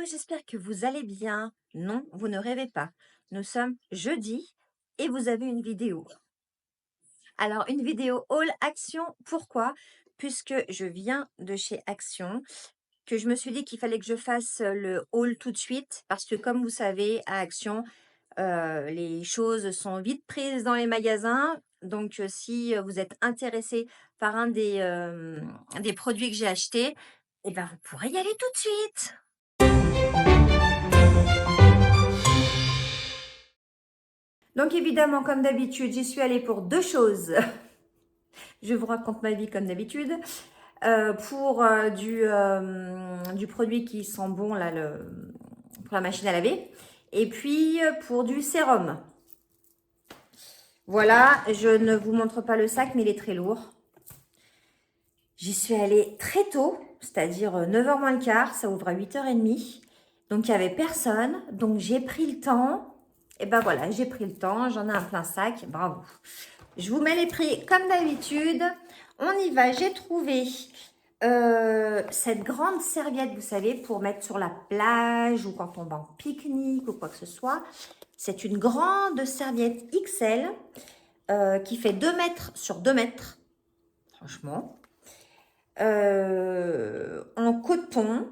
j'espère que vous allez bien. Non, vous ne rêvez pas. Nous sommes jeudi et vous avez une vidéo. Alors, une vidéo Haul Action, pourquoi? Puisque je viens de chez Action, que je me suis dit qu'il fallait que je fasse le haul tout de suite, parce que comme vous savez, à Action, les choses sont vite prises dans les magasins. Donc, si vous êtes intéressé par un des produits que j'ai achetés, eh ben, vous pourrez y aller tout de suite. Donc évidemment, comme d'habitude, j'y suis allée pour deux choses. Je vous raconte ma vie comme d'habitude. Pour du produit qui sent bon là, pour la machine à laver. Et puis pour du sérum. Voilà, je ne vous montre pas le sac, mais il est très lourd. J'y suis allée très tôt, c'est-à-dire 9h moins le quart, ça ouvre à 8h30. Donc il n'y avait personne, donc j'ai pris le temps. Et ben voilà, j'ai pris le temps, j'en ai un plein sac, bravo. Je vous mets les prix comme d'habitude. On y va, j'ai trouvé cette grande serviette, vous savez, pour mettre sur la plage ou quand on va en pique-nique ou quoi que ce soit. C'est une grande serviette XL qui fait 2 mètres sur 2 mètres, franchement. En coton.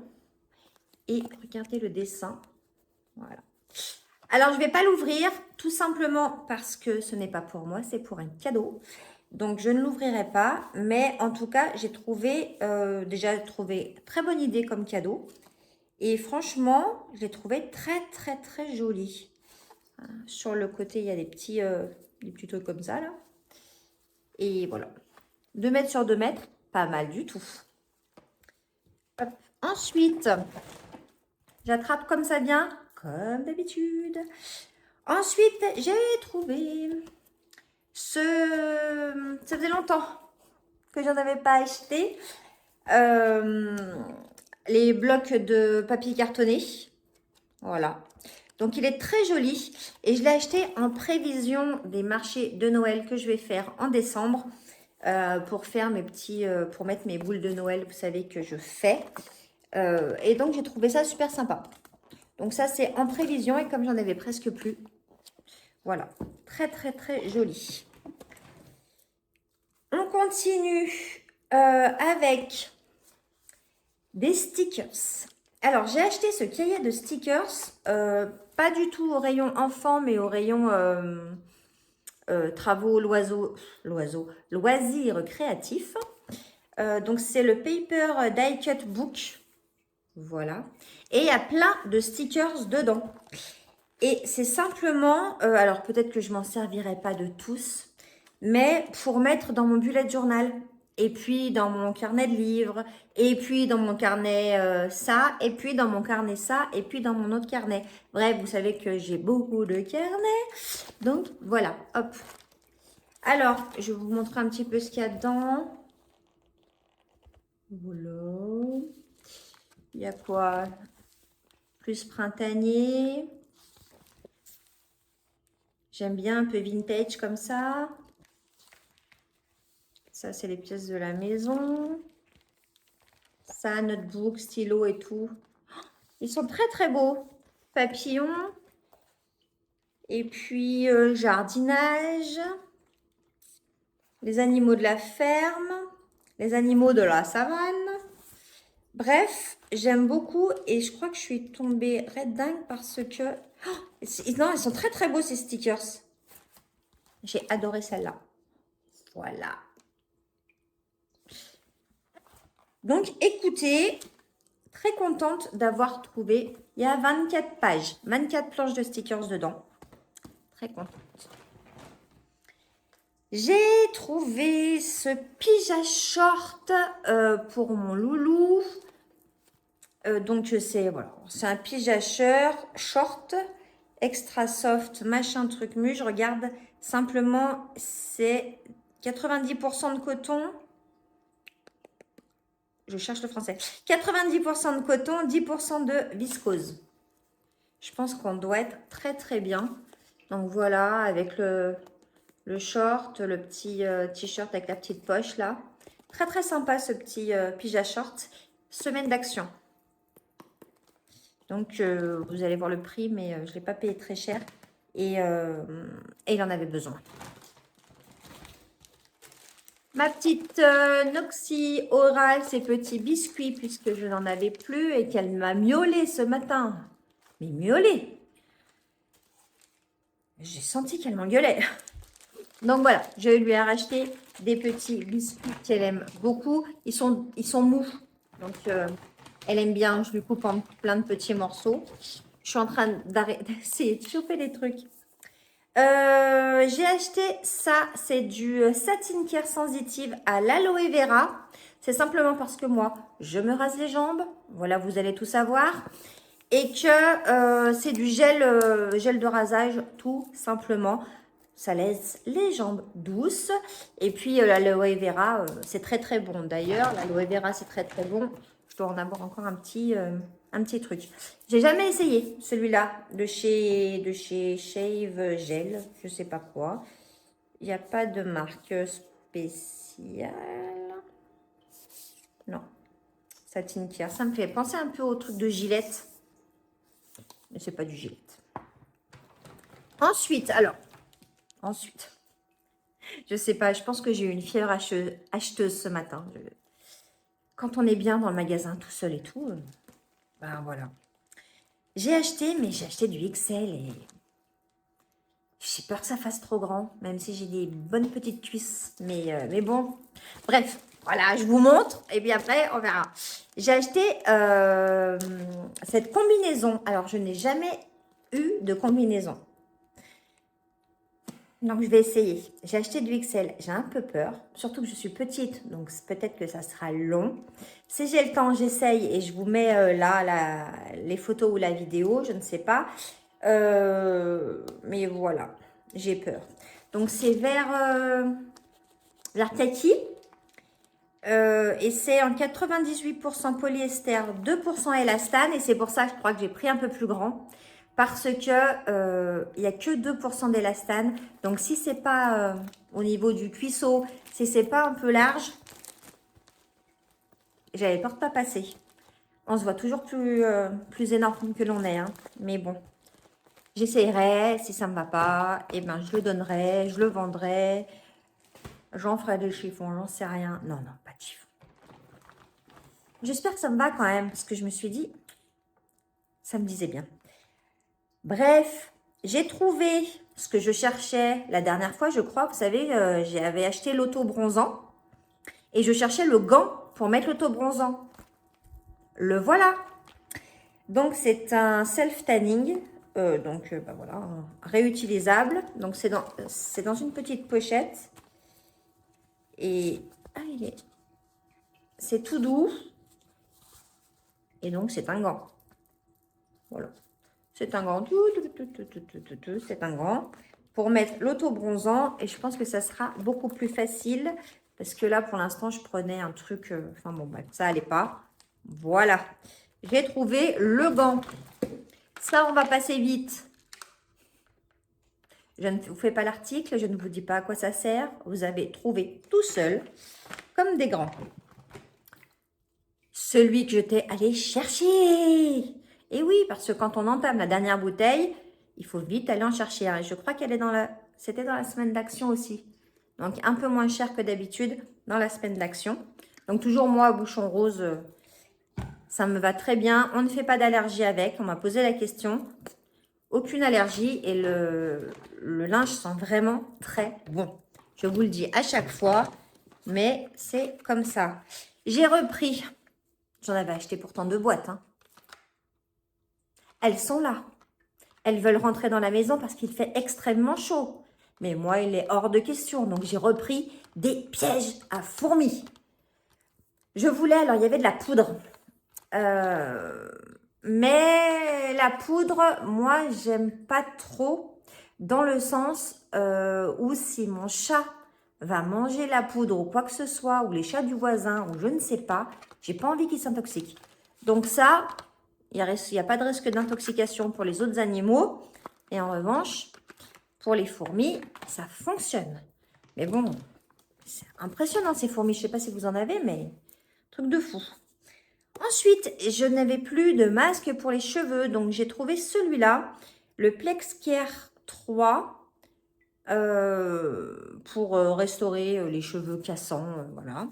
Et regardez le dessin. Voilà. Alors, je ne vais pas l'ouvrir, tout simplement parce que ce n'est pas pour moi, c'est pour un cadeau. Donc, je ne l'ouvrirai pas. Mais en tout cas, j'ai trouvé, déjà trouvé très bonne idée comme cadeau. Et franchement, je l'ai trouvé très, très, très joli. Sur le côté, il y a des petits trucs comme ça, là. Et voilà. 2 mètres sur 2 mètres, pas mal du tout. Hop. Ensuite, j'attrape comme ça vient, comme d'habitude. Ensuite, j'ai trouvé ça faisait longtemps que j'en avais pas acheté. Les blocs de papier cartonné. Voilà. Donc, il est très joli. Et je l'ai acheté en prévision des marchés de Noël que je vais faire en décembre. Pour faire pour mettre mes boules de Noël, vous savez que je fais. Et donc, j'ai trouvé ça super sympa. Donc, ça, c'est en prévision. Et comme j'en avais presque plus, voilà. Très, très, très joli. On continue avec des stickers. Alors, j'ai acheté ce cahier de stickers, pas du tout au rayon enfant, mais au rayon travaux, loisirs créatifs. Donc, c'est le Paper Die Cut Book. Voilà. Et il y a plein de stickers dedans. Et c'est simplement, alors peut-être que je m'en servirai pas de tous, mais pour mettre dans mon bullet journal, et puis dans mon carnet de livres, et puis dans mon carnet ça, et puis dans mon carnet ça, et puis dans mon autre carnet. Bref, vous savez que j'ai beaucoup de carnets, donc voilà, hop. Alors, je vais vous montrer un petit peu ce qu'il y a dedans. Voilà. Il y a quoi? Plus printanier. J'aime bien un peu vintage comme ça. Ça, c'est les pièces de la maison. Ça, notebook, stylo et tout. Ils sont très, très beaux. Papillons. Et puis, jardinage. Les animaux de la ferme. Les animaux de la savane. Bref, j'aime beaucoup. Et je crois que je suis tombée red dingue parce que... non, ils sont très, très beaux, ces stickers. J'ai adoré celle-là. Voilà. Donc, écoutez, très contente d'avoir trouvé. Il y a 24 pages, 24 planches de stickers dedans. Très contente. J'ai trouvé ce pyjama short pour mon loulou. Donc, c'est voilà, c'est un pyjama short extra soft, machin truc mu. Je regarde simplement, c'est 90% de coton. Je cherche le français. 90% de coton, 10% de viscose. Je pense qu'on doit être très très bien. Donc voilà, avec le short, le petit t-shirt avec la petite poche là. Très très sympa ce petit pyjama short. Semaine d'action. Donc, vous allez voir le prix, mais je ne l'ai pas payé très cher. Et il en avait besoin. Ma petite Noxy Oral, ces petits biscuits, puisque je n'en avais plus et qu'elle m'a miaulé ce matin. Mais miaulé. J'ai senti qu'elle m'engueulait. Donc voilà, je lui ai racheté des petits biscuits qu'elle aime beaucoup. Ils sont mous. Donc elle aime bien, je lui coupe en plein de petits morceaux. Je suis en train d'essayer de choper les trucs. J'ai acheté ça, c'est du Satin Care sensitive à l'aloe vera. C'est simplement parce que moi, je me rase les jambes. Voilà, vous allez tout savoir. Et que c'est du gel de rasage, tout simplement. Ça laisse les jambes douces. Et puis l'aloe vera, c'est très très bon. D'ailleurs, l'aloe vera, c'est très très bon. Je dois en avoir encore un petit truc. J'ai jamais essayé celui-là de chez Shave Gel, je sais pas quoi. Il n'y a pas de marque spéciale. Non. Satin Care. Ça me fait penser un peu au truc de Gillette. Mais c'est pas du Gillette. Ensuite, je sais pas, je pense que j'ai eu une fièvre acheteuse ce matin. Quand on est bien dans le magasin tout seul et tout, ben voilà. J'ai acheté, mais j'ai acheté du XL et j'ai peur que ça fasse trop grand, même si j'ai des bonnes petites cuisses. Mais bon, bref, voilà, je vous montre et puis après, on verra. J'ai acheté cette combinaison. Alors, je n'ai jamais eu de combinaison. Donc, je vais essayer. J'ai acheté du XL. J'ai un peu peur, surtout que je suis petite, donc peut-être que ça sera long. Si j'ai le temps, j'essaye et je vous mets là les photos ou la vidéo, je ne sais pas. Mais voilà, j'ai peur. Donc, c'est vers kaki. Et c'est en 98% polyester, 2% élastane. Et c'est pour ça que je crois que j'ai pris un peu plus grand. Parce que il n'y a que 2% d'élastane. Donc, si c'est pas au niveau du cuisseau, si c'est pas un peu large, j'avais peur de pas passer. On se voit toujours plus énorme que l'on est. Hein. Mais bon, j'essayerai. Si ça ne me va pas, eh ben, je le donnerai, je le vendrai. J'en ferai des chiffons, j'en sais rien. Non, pas de chiffons. J'espère que ça me va quand même, parce que je me suis dit, ça me disait bien. Bref, j'ai trouvé ce que je cherchais la dernière fois, je crois. Vous savez, j'avais acheté l'auto-bronzant et je cherchais le gant pour mettre l'auto-bronzant. Le voilà. Donc, c'est un self-tanning. Bah voilà, réutilisable. Donc, c'est dans une petite pochette. Et c'est tout doux. Et donc, c'est un gant. Voilà. C'est un gant. C'est un gant pour mettre l'auto-bronzant. Et je pense que ça sera beaucoup plus facile. Parce que là, pour l'instant, je prenais un truc... Enfin bon, bref, ça allait pas. Voilà. J'ai trouvé le gant. Ça, on va passer vite. Je ne vous fais pas l'article. Je ne vous dis pas à quoi ça sert. Vous avez trouvé tout seul, comme des grands. Celui que je t'ai allé chercher. Et oui, parce que quand on entame la dernière bouteille, il faut vite aller en chercher un. Et je crois qu'elle est c'était dans la semaine d'action aussi. Donc, un peu moins cher que d'habitude dans la semaine d'action. Donc, toujours moi, bouchon rose, ça me va très bien. On ne fait pas d'allergie avec. On m'a posé la question. Aucune allergie et le linge sent vraiment très bon. Je vous le dis à chaque fois, mais c'est comme ça. J'ai repris. J'en avais acheté pourtant 2 boîtes. Hein. Elles sont là. Elles veulent rentrer dans la maison parce qu'il fait extrêmement chaud. Mais moi, il est hors de question. Donc, j'ai repris des pièges à fourmis. Je voulais, alors il y avait de la poudre. Mais la poudre, moi, j'aime pas trop. Dans le sens où si mon chat va manger la poudre ou quoi que ce soit, ou les chats du voisin, ou je ne sais pas, j'ai pas envie qu'il s'intoxique. Donc ça, il n'y a pas de risque d'intoxication pour les autres animaux. Et en revanche, pour les fourmis, ça fonctionne. Mais bon, c'est impressionnant ces fourmis. Je ne sais pas si vous en avez, mais truc de fou. Ensuite, je n'avais plus de masque pour les cheveux, donc j'ai trouvé celui-là, le Plexcare 3, pour restaurer les cheveux cassants, voilà.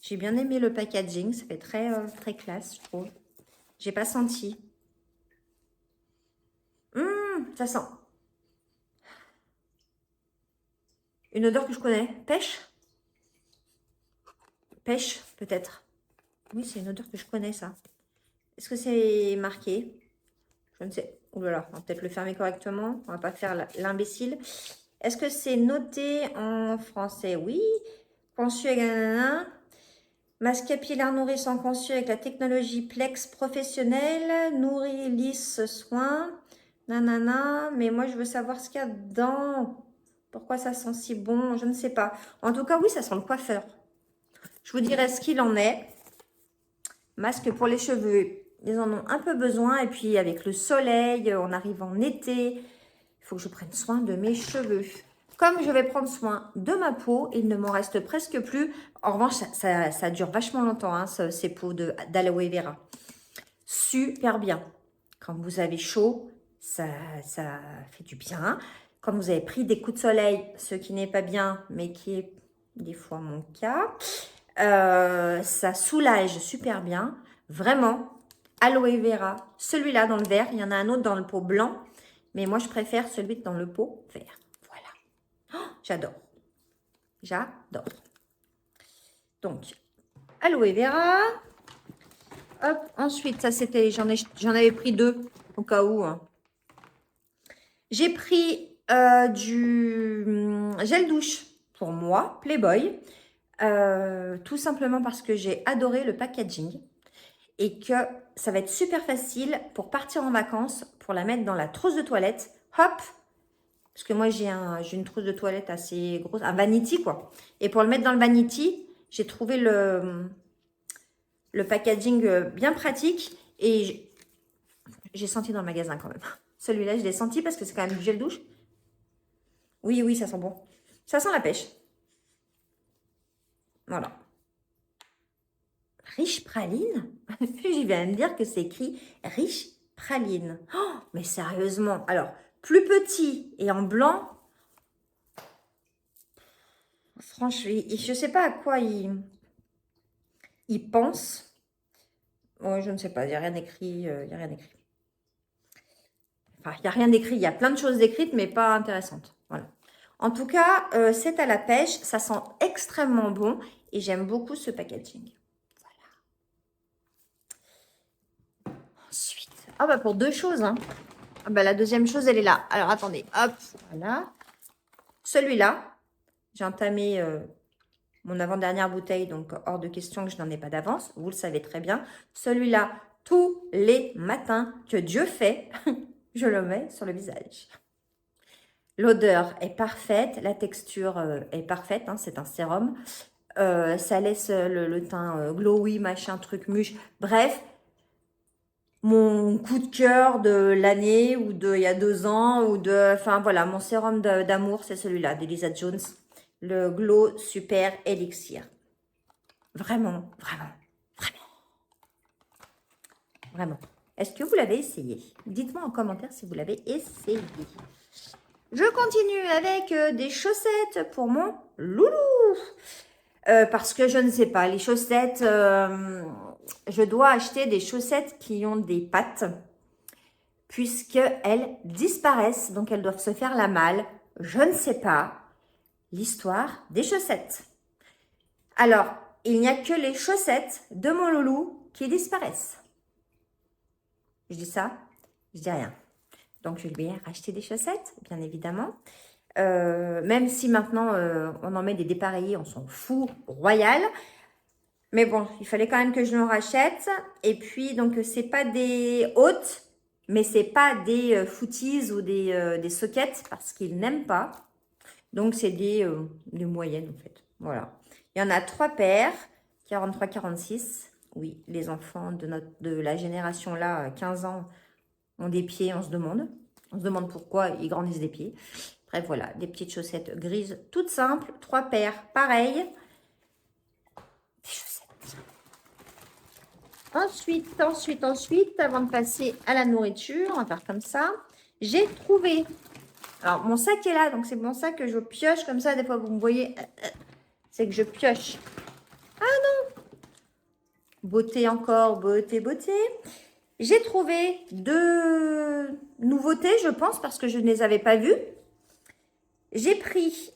J'ai bien aimé le packaging, ça fait très classe, je trouve. J'ai pas senti. Ça sent une odeur que je connais. Pêche? Pêche, peut-être. Oui, c'est une odeur que je connais, ça. Est-ce que c'est marqué? Je ne sais. Ouh là là, on va peut-être le fermer correctement. On va pas faire l'imbécile. Est-ce que c'est noté en français? Oui. Conçu avec un masque capillaire nourrissant conçu avec la technologie Plex professionnelle. Nourrit, lisse, soin. Nanana. Mais moi, je veux savoir ce qu'il y a dedans. Pourquoi ça sent si bon? Je ne sais pas. En tout cas, oui, ça sent le coiffeur. Je vous dirai ce qu'il en est. Masque pour les cheveux. Ils en ont un peu besoin. Et puis, avec le soleil, on arrive en été. Il faut que je prenne soin de mes cheveux. Comme je vais prendre soin de ma peau, il ne m'en reste presque plus. En revanche, ça dure vachement longtemps, hein, ces peaux d'aloe vera. Super bien. Quand vous avez chaud, ça fait du bien. Quand vous avez pris des coups de soleil, ce qui n'est pas bien, mais qui est des fois mon cas, ça soulage super bien. Vraiment, aloe vera. Celui-là dans le vert, il y en a un autre dans le pot blanc. Mais moi, je préfère celui dans le pot vert. Voilà. Oh, j'adore. J'adore. Donc, aloe vera. Hop, ensuite, ça c'était, j'en avais pris 2 au cas où. Hein. J'ai pris du gel douche pour moi, Playboy. Tout simplement parce que j'ai adoré le packaging. Et que ça va être super facile pour partir en vacances, pour la mettre dans la trousse de toilette. Hop, parce que moi, j'ai une trousse de toilette assez grosse, un vanity, quoi. Et pour le mettre dans le vanity, j'ai trouvé le packaging bien pratique. Et j'ai senti dans le magasin quand même. Celui-là, je l'ai senti parce que c'est quand même du gel douche. Oui, oui, ça sent bon. Ça sent la pêche. Voilà. Riche praline. J'y viens de me dire que c'est écrit riche praline. Oh, mais sérieusement. Alors, plus petit et en blanc. Franchement, je ne sais pas à quoi il pense. Ouais, je ne sais pas, il n'y a rien écrit. Il n'y a rien écrit. Enfin, il n'y a rien d'écrit. Il y a plein de choses écrites, mais pas intéressantes. Voilà. En tout cas, c'est à la pêche. Ça sent extrêmement bon. Et j'aime beaucoup ce packaging. Voilà. Ensuite, ah bah pour 2 choses. Hein. Ah bah la deuxième chose, elle est là. Alors, attendez. Hop, voilà. Celui-là, j'ai entamé mon avant-dernière bouteille, donc hors de question que je n'en ai pas d'avance. Vous le savez très bien. Celui-là, tous les matins que Dieu fait, je le mets sur le visage. L'odeur est parfaite, la texture est parfaite, hein, c'est un sérum. Ça laisse le teint glowy, machin, truc, muche. Bref, mon coup de cœur de l'année ou de il y a 2 ans ou de... Enfin voilà, mon sérum d'amour, c'est celui-là, d'Elisa Jones. Le Glow Super Elixir. Vraiment, vraiment, vraiment, vraiment. Est-ce que vous l'avez essayé? Dites-moi en commentaire si vous l'avez essayé. Je continue avec des chaussettes pour mon loulou. Parce que je ne sais pas, les chaussettes, je dois acheter des chaussettes qui ont des pattes, puisqu'elles disparaissent, donc elles doivent se faire la malle. Je ne sais pas l'histoire des chaussettes. Alors, il n'y a que les chaussettes de mon loulou qui disparaissent. Je dis ça, je dis rien. Donc, je lui ai racheté des chaussettes, bien évidemment. Même si maintenant, on en met des dépareillés, on s'en fout, royal. Mais bon, il fallait quand même que je l'en rachète. Et puis, donc, c'est pas des hautes, mais c'est pas des footies ou des sockets parce qu'ils n'aiment pas. Donc, c'est des moyennes, en fait. Voilà. Il y en a 3 paires, 43-46. Oui, les enfants de la génération là, 15 ans, ont des pieds, on se demande. On se demande pourquoi ils grandissent des pieds. Bref, voilà, des petites chaussettes grises, toutes simples. 3 paires, pareilles. Des chaussettes. Ensuite, avant de passer à la nourriture, on va faire comme ça. J'ai trouvé. Alors, mon sac est là, donc c'est mon sac que je pioche comme ça. Des fois, vous me voyez, c'est que je pioche. Beauté encore, beauté, beauté. J'ai trouvé 2 nouveautés, je pense, parce que je ne les avais pas vues. J'ai pris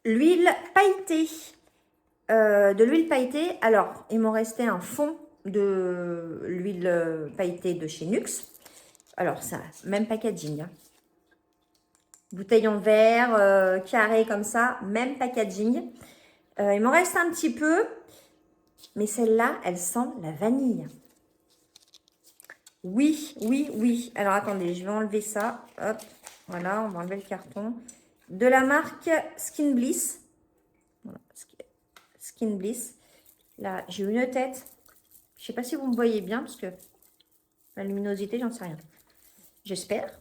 l'huile pailletée. De l'huile pailletée. Alors, il m'en restait un fond de l'huile pailletée de chez Nux. Alors, ça, même packaging. Hein. Bouteille en verre, carré comme ça, même packaging. Il m'en reste un petit peu. Mais celle-là, elle sent la vanille. Oui, oui, oui. Alors, attendez, je vais enlever ça. Hop, voilà, on va enlever le carton. De la marque Skin Bliss. Voilà, Skin Bliss. Là, j'ai une tête. Je ne sais pas si vous me voyez bien, parce que la luminosité, j'en sais rien. J'espère.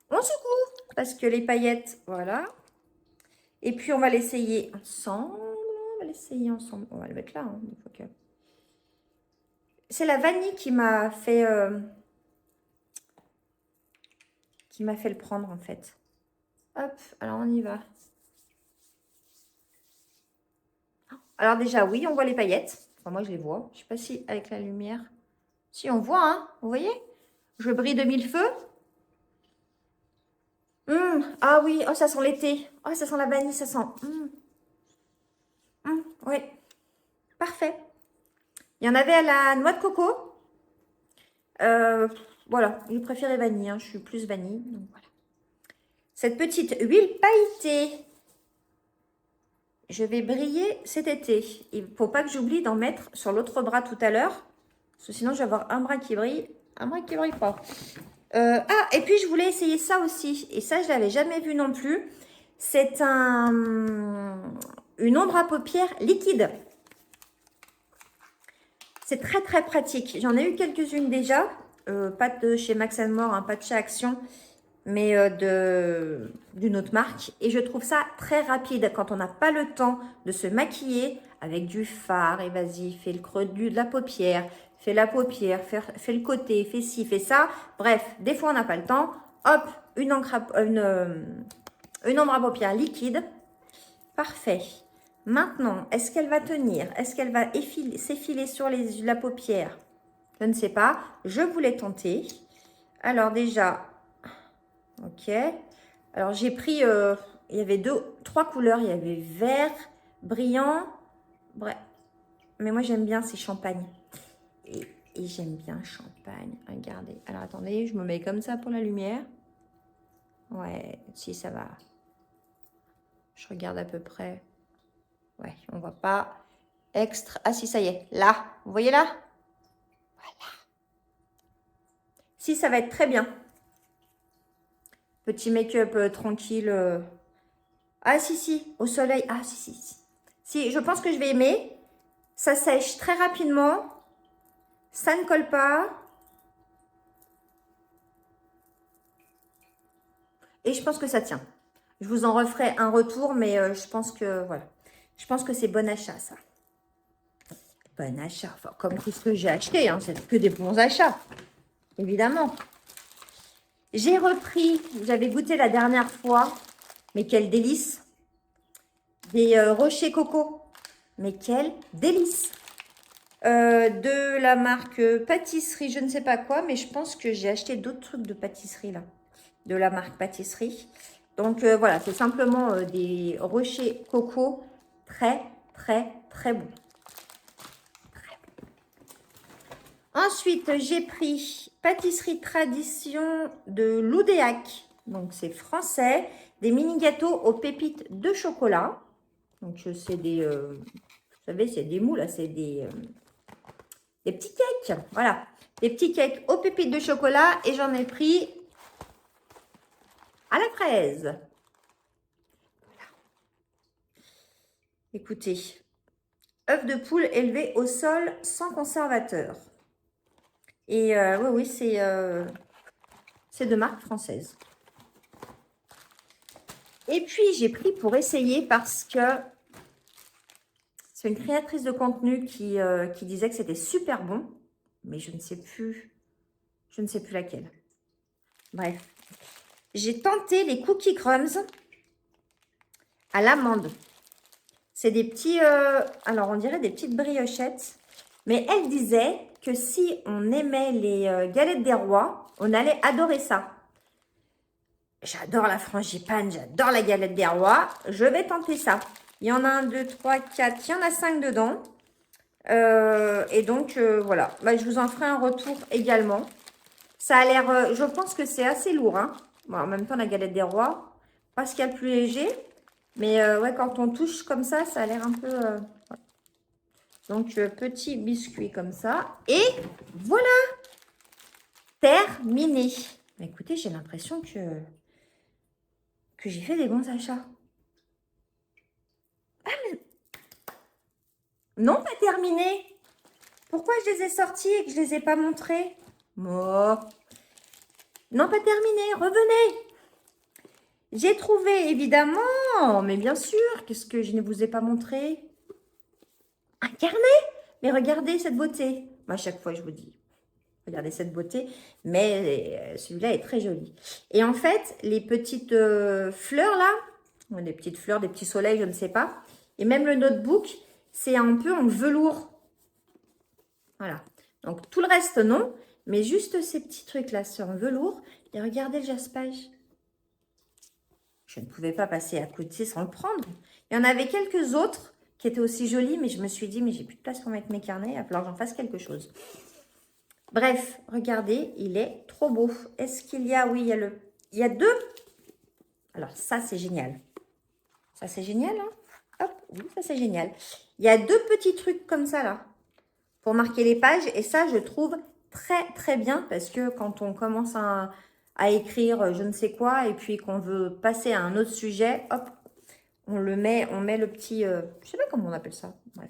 On secoue, parce que les paillettes, voilà. Et puis, on va l'essayer ensemble. On va le mettre là. Hein, c'est la vanille qui m'a fait le prendre, en fait. Hop, alors on y va. Alors déjà, oui, on voit les paillettes. Enfin, moi, je les vois. Je ne sais pas si avec la lumière... Si, on voit, hein. Vous voyez? Je brille de mille feux. Ah oui, oh, ça sent l'été. Oh, ça sent la vanille, ça sent... oui, parfait. Il y en avait à la noix de coco. Voilà, je préfère vanille. Hein. Je suis plus vanille. Donc voilà. Cette petite huile pailletée. Je vais briller cet été. Il ne faut pas que j'oublie d'en mettre sur l'autre bras tout à l'heure. Parce que sinon, je vais avoir un bras qui brille, un bras qui ne brille pas. Et puis, je voulais essayer ça aussi. Et ça, je ne l'avais jamais vu non plus. C'est une ombre à paupières liquide. C'est très, très pratique. J'en ai eu quelques-unes déjà. Pas de chez Max More, hein, pas de chez Action, mais d'une autre marque. Et je trouve ça très rapide quand on n'a pas le temps de se maquiller avec du fard. Et vas-y, fais le creux de la paupière, fais la paupière, fais le côté, fais ci, fais ça. Bref, des fois on n'a pas le temps. Hop, une ombre à paupières liquide. Parfait. Maintenant, est-ce qu'elle va tenir? Est-ce qu'elle va s'effiler sur la paupière? Je ne sais pas. Je voulais tenter. Alors déjà, ok. Alors j'ai pris, il y avait 3 couleurs. Il y avait vert, brillant, bref. Mais moi j'aime bien ces champagnes. Et j'aime bien champagne. Regardez. Alors attendez, je me mets comme ça pour la lumière. Ouais, si ça va. Je regarde à peu près. Ouais, on voit pas. Extra. Ah si, ça y est. Là. Vous voyez là? Voilà. Si, ça va être très bien. Petit make-up tranquille. Ah si, si. Au soleil. Ah si, si, si. Si, je pense que je vais aimer. Ça sèche très rapidement. Ça ne colle pas. Et je pense que ça tient. Je vous en referai un retour, mais je pense que, voilà. Je pense que c'est bon achat, ça. Bon achat. Enfin, comme tout ce que j'ai acheté, hein, c'est que des bons achats. Évidemment. J'ai repris, j'avais goûté la dernière fois, mais quel délice. Des rochers coco. Mais quel délice. De la marque pâtisserie, je ne sais pas quoi, mais je pense que j'ai acheté d'autres trucs de pâtisserie, là. De la marque pâtisserie. Donc, voilà, c'est simplement des rochers coco très, très, très bons. Ensuite, j'ai pris pâtisserie tradition de Loudéac. Donc, c'est français. Des mini gâteaux aux pépites de chocolat. Donc, c'est des... vous savez, c'est des moules, là. C'est des petits cakes. Voilà. Des petits cakes aux pépites de chocolat. Et j'en ai pris à la fraise. Voilà. Écoutez. Œuf de poule élevé au sol sans conservateur. Et oui, oui, c'est de marque française. Et puis, j'ai pris pour essayer parce que C'est une créatrice de contenu qui disait que c'était super bon, mais je ne sais plus laquelle. Bref, j'ai tenté les cookies crumbs à l'amande. C'est des petits, alors on dirait des petites briochettes, mais elle disait que si on aimait les galettes des rois, on allait adorer ça. J'adore la frangipane, j'adore la galette des rois. Je vais tenter ça. Il y en a 1, 2, 3, 4, il y en a 5 dedans. Et donc, voilà. Bah, je vous en ferai un retour également. Ça a l'air, je pense que c'est assez lourd. Hein. Bon, en même temps, la galette des rois, pas ce qu'il y a de plus léger. Mais ouais, quand on touche comme ça a l'air un peu... voilà. Donc, petit biscuit comme ça. Et voilà! Terminé. Bah, écoutez, j'ai l'impression que j'ai fait des bons achats. Ah, mais... Non, pas terminé. Pourquoi je les ai sortis et que je ne les ai pas montrés? Oh. Non, pas terminé. Revenez. J'ai trouvé, évidemment, mais bien sûr, qu'est-ce que je ne vous ai pas montré? Un carnet. Mais regardez cette beauté. Moi, à chaque fois, je vous dis, regardez cette beauté. Mais celui-là est très joli. Et en fait, les petites fleurs là, des petites fleurs, des petits soleils, je ne sais pas. Et même le notebook, c'est un peu en velours. Voilà. Donc, tout le reste, non. Mais juste ces petits trucs-là, c'est en velours. Et regardez le jaspage. Je ne pouvais pas passer à côté sans le prendre. Il y en avait quelques autres qui étaient aussi jolis, mais je me suis dit, mais j'ai plus de place pour mettre mes carnets. Il va falloir que j'en fasse quelque chose. Bref, regardez, il est trop beau. Est-ce qu'il y a... Oui, il y a deux. Alors, ça, c'est génial. Ça, c'est génial, hein? Hop, oui, ça, c'est génial. Il y a deux petits trucs comme ça, là, pour marquer les pages. Et ça, je trouve très, très bien parce que quand on commence à écrire je ne sais quoi et puis qu'on veut passer à un autre sujet, hop, on met le petit... je ne sais pas comment on appelle ça. Bref.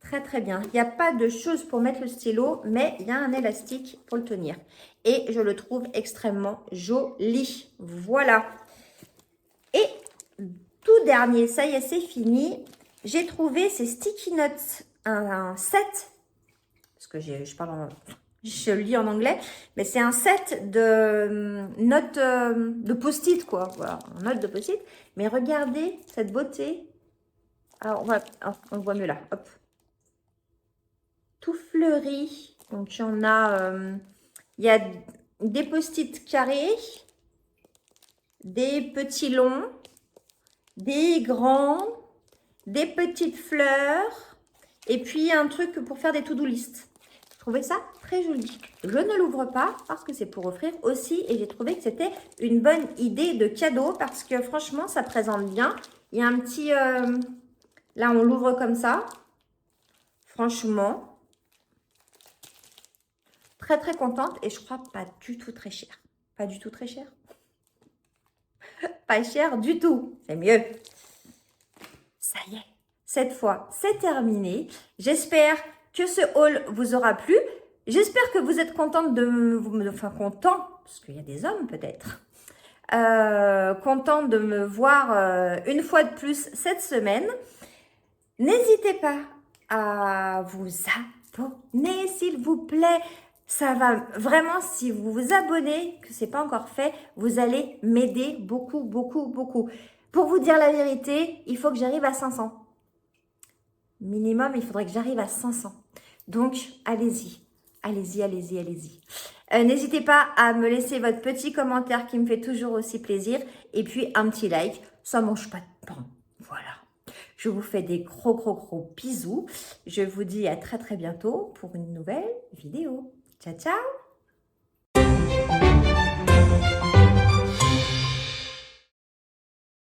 Très, très bien. Il n'y a pas de chose pour mettre le stylo, mais il y a un élastique pour le tenir. Et je le trouve extrêmement joli. Voilà. Et tout dernier, ça y est, c'est fini. J'ai trouvé ces sticky notes, un set, parce que je lis en anglais, mais c'est un set de notes de post-it, quoi. Voilà, notes de post-it. Mais regardez cette beauté. Alors, on le voit mieux là. Hop. Tout fleuri. Donc, il y a des post-it carrés, des petits longs, des grands, des petites fleurs, et puis un truc pour faire des to-do list. J'ai trouvé ça très joli. Je ne l'ouvre pas parce que c'est pour offrir aussi, et j'ai trouvé que c'était une bonne idée de cadeau parce que franchement, ça présente bien. Il y a un petit... là, on l'ouvre comme ça. Franchement... Très, très contente et je crois pas du tout très cher. Pas du tout très cher. Pas cher du tout. C'est mieux. Ça y est. Cette fois, c'est terminé. J'espère que ce haul vous aura plu. J'espère que vous êtes contente enfin, content, parce qu'il y a des hommes peut-être. Content de me voir une fois de plus cette semaine. N'hésitez pas à vous abonner, s'il vous plaît. Ça va vraiment, si vous vous abonnez, que ce n'est pas encore fait, vous allez m'aider beaucoup, beaucoup, beaucoup. Pour vous dire la vérité, il faut que j'arrive à 500. Minimum, il faudrait que j'arrive à 500. Donc, allez-y, allez-y, allez-y, allez-y. N'hésitez pas à me laisser votre petit commentaire qui me fait toujours aussi plaisir. Et puis, un petit like, ça ne mange pas de pain. Voilà. Je vous fais des gros, gros, gros bisous. Je vous dis à très, très bientôt pour une nouvelle vidéo. Ciao, ciao!